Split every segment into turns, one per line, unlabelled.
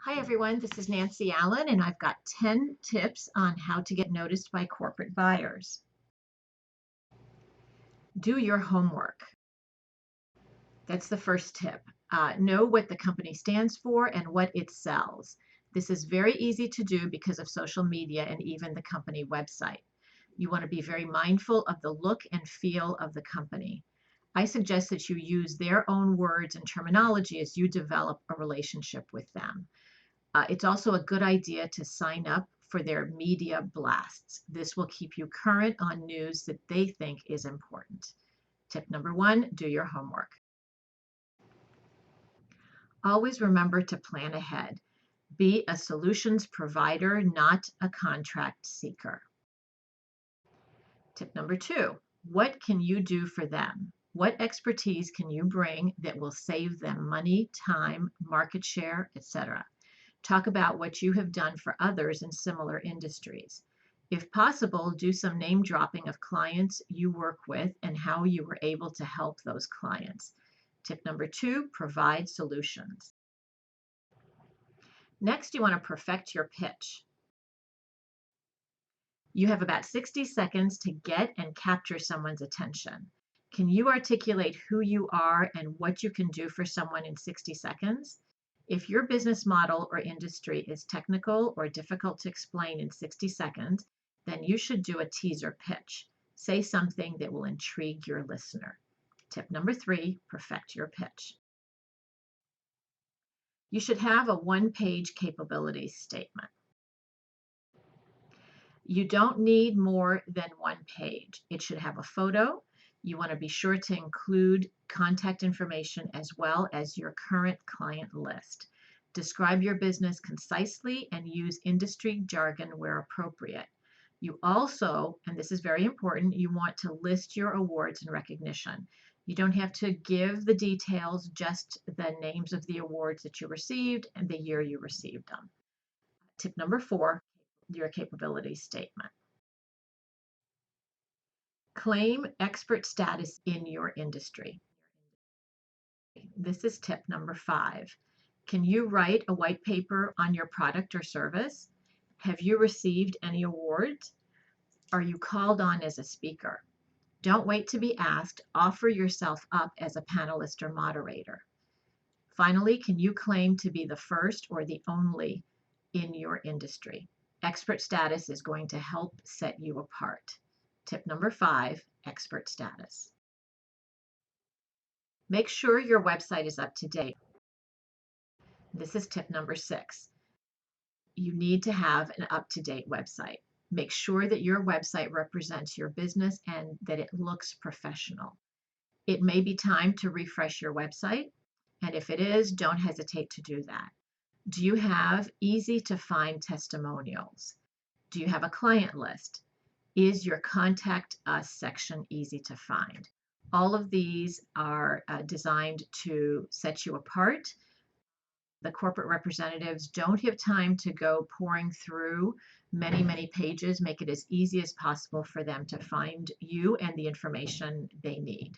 Hi everyone, this is Nancy Allen, and I've got 10 tips on how to get noticed by corporate buyers. Do your homework. That's the first tip. Know what the company stands for and what it sells. This is very easy to do because of social media and even the company website. You want to be very mindful of the look and feel of the company. I suggest that you use their own words and terminology as you develop a relationship with them. It's also a good idea to sign up for their media blasts. This will keep you current on news that they think is important. Tip number one, do your homework. Always remember to plan ahead. Be a solutions provider, not a contract seeker. Tip number two, what can you do for them? What expertise can you bring that will save them money, time, market share, etc.? Talk about what you have done for others in similar industries. If possible, do some name dropping of clients you work with and how you were able to help those clients. Tip number two, provide solutions. Next, you want to perfect your pitch. You have about 60 seconds to get and capture someone's attention. Can you articulate who you are and what you can do for someone in 60 seconds? If your business model or industry is technical or difficult to explain in 60 seconds, then you should do a teaser pitch. Say something that will intrigue your listener. Tip number three, perfect your pitch. You should have a one-page capabilities statement. You don't need more than one page. It should have a photo. You want to be sure to include contact information as well as your current client list. Describe your business concisely and use industry jargon where appropriate. You also, and this is very important, you want to list your awards and recognition. You don't have to give the details, just the names of the awards that you received and the year you received them. Tip number four, your capability statement. Claim expert status in your industry. This is tip number five. Can you write a white paper on your product or service? Have you received any awards? Are you called on as a speaker? Don't wait to be asked. Offer yourself up as a panelist or moderator. Finally, can you claim to be the first or the only in your industry? Expert status is going to help set you apart. Tip number five, expert status. Make sure your website is up to date. This is tip number six. You need to have an up-to-date website. Make sure that your website represents your business and that it looks professional. It may be time to refresh your website, and if it is, don't hesitate to do that. Do you have easy to find testimonials? Do you have a client list? Is your contact us section easy to find? All of these are designed to set you apart. The corporate representatives don't have time to go pouring through many pages. Make it as easy as possible for them to find you and the information they need.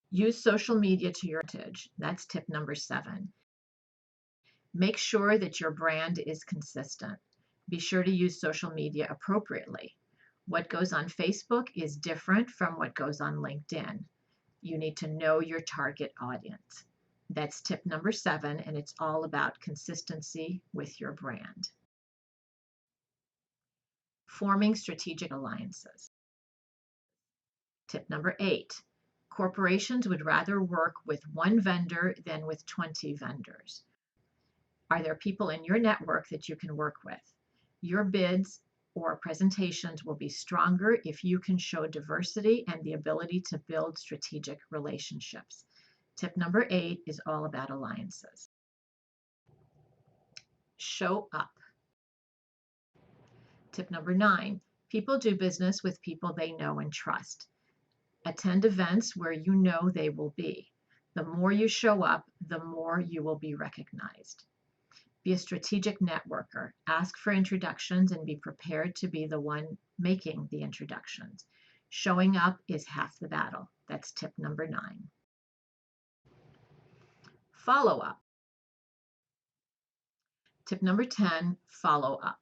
Use social media to your advantage. That's tip number seven. Make sure that your brand is consistent. Be sure to use social media appropriately. What goes on Facebook is different from what goes on LinkedIn. You need to know your target audience. That's tip number seven, and it's all about consistency with your brand. Forming strategic alliances. Tip number eight, corporations would rather work with one vendor than with 20 vendors. Are there people in your network that you can work with? Your bids or presentations will be stronger if you can show diversity and the ability to build strategic relationships. Tip number eight is all about alliances. Show up. Tip number nine, people do business with people they know and trust. Attend events where you know they will be. The more you show up, the more you will be recognized. Be a strategic networker. Ask for introductions and be prepared to be the one making the introductions. Showing up is half the battle. That's tip number nine. Follow up. Tip number 10, follow up.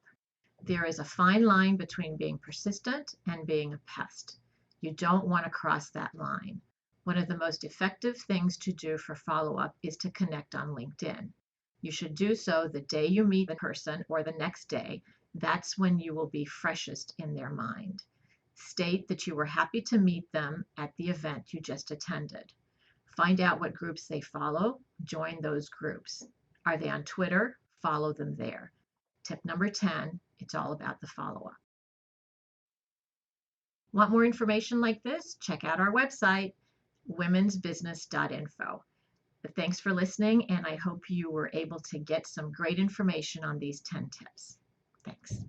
There is a fine line between being persistent and being a pest. You don't want to cross that line. One of the most effective things to do for follow-up is to connect on LinkedIn. You should do so the day you meet the person or the next day. That's when you will be freshest in their mind. State that you were happy to meet them at the event you just attended. Find out what groups they follow, join those groups. Are they on Twitter? Follow them there. Tip number 10, it's all about the follow-up. Want more information like this? Check out our website, womensbusiness.info. But thanks for listening, and I hope you were able to get some great information on these 10 tips. Thanks.